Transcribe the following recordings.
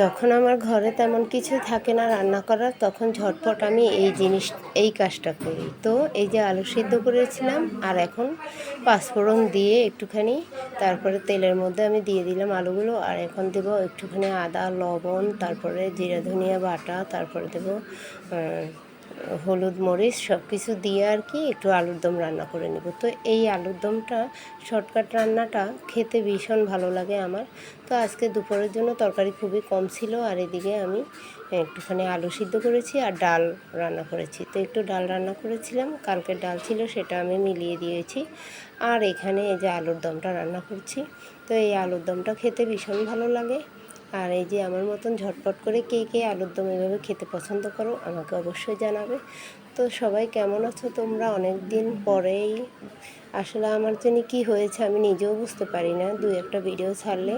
যখন আমার ঘরে তেমন কিছু থাকে না রান্না করার, তখন ঝটপট আমি এই কাজটা করি। তো এই যে আলু সিদ্ধ করেছিলাম, আর এখন পাঁচফোড়ন দিয়ে একটুখানি, তারপরে তেলের মধ্যে আমি দিয়ে দিলাম আলুগুলো, আর এখন দেব একটুখানি আদা, লবণ, তারপরে জিরা ধনিয়া বাটা, তারপরে দেব হলুদ মরিচ সব কিছু দিয়ে আর কি একটু আলুর দম রান্না করে নেব। তো এই আলুর দমটা শর্টকাট রান্নাটা খেতে ভীষণ ভালো লাগে আমার। তো আজকে দুপুরের জন্য তরকারি খুবই কম ছিল, আর এদিকে আমি একটুখানি আলু সিদ্ধ করেছি আর ডাল রান্না করেছি। তো একটু ডাল রান্না করেছিলাম, কালকের ডাল ছিল, সেটা আমি মিলিয়ে দিয়েছি। আর এখানে এই যে আলুর দমটা রান্না করছি। তো এই আলুর দমটা খেতে ভীষণ ভালো লাগে। আর এই যে আমার মতন ঝটপট করে কে কে আলুর দম এভাবে খেতে পছন্দ করো আমাকে অবশ্যই জানাবে। তো সবাই কেমন আছো তোমরা? অনেক দিন পরেই আসলে আমার জন্য কি হয়েছে আমি নিজেও বুঝতে পারি না, দুই একটা ভিডিও ছাড়লে।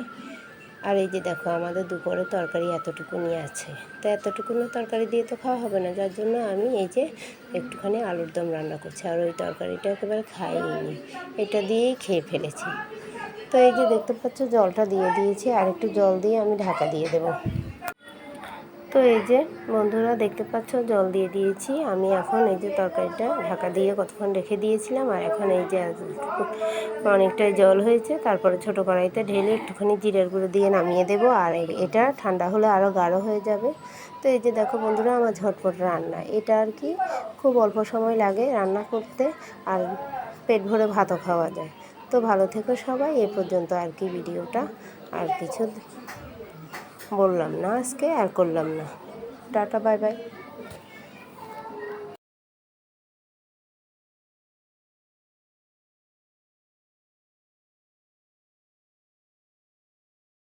আর এই যে দেখো আমাদের দুপুরে তরকারি এতটুকুনি আছে। তো এতটুকুনি তরকারি দিয়ে তো খাওয়া হবে না, যার জন্য আমি এই যে একটুখানি আলুর দম রান্না করছি। আর ওই তরকারিটা একেবারে খাইনি, এটা দিয়েই খেয়ে ফেলেছি। তো এই যে দেখতে পাচ্ছ জলটা দিয়ে দিয়েছি, আর একটু জল দিয়ে আমি ঢাকা দিয়ে দেবো। তো এই যে বন্ধুরা দেখতে পাচ্ছ জল দিয়ে দিয়েছি আমি। এখন এই যে তরকারিটা ঢাকা দিয়ে কতক্ষণ রেখে দিয়েছিলাম, আর এখন এই যে অনেকটাই জল হয়েছে। তারপরে ছোটো কড়াইতে ঢেলে একটুখানি জিরের গুঁড়ো দিয়ে নামিয়ে দেবো, আর এটা ঠান্ডা হলে আরও গাঢ় হয়ে যাবে। তো এই যে দেখো বন্ধুরা আমার ঝটপট রান্না এটা আর কি, খুব অল্প সময় লাগে রান্না করতে, আর পেট ভরে ভাতও খাওয়া যায়। তো ভালো থেকো সবাই, এ পর্যন্ত আর কি ভিডিওটা। আর কিছু বললাম না আজকে, আর করলাম না। Tata, bye bye.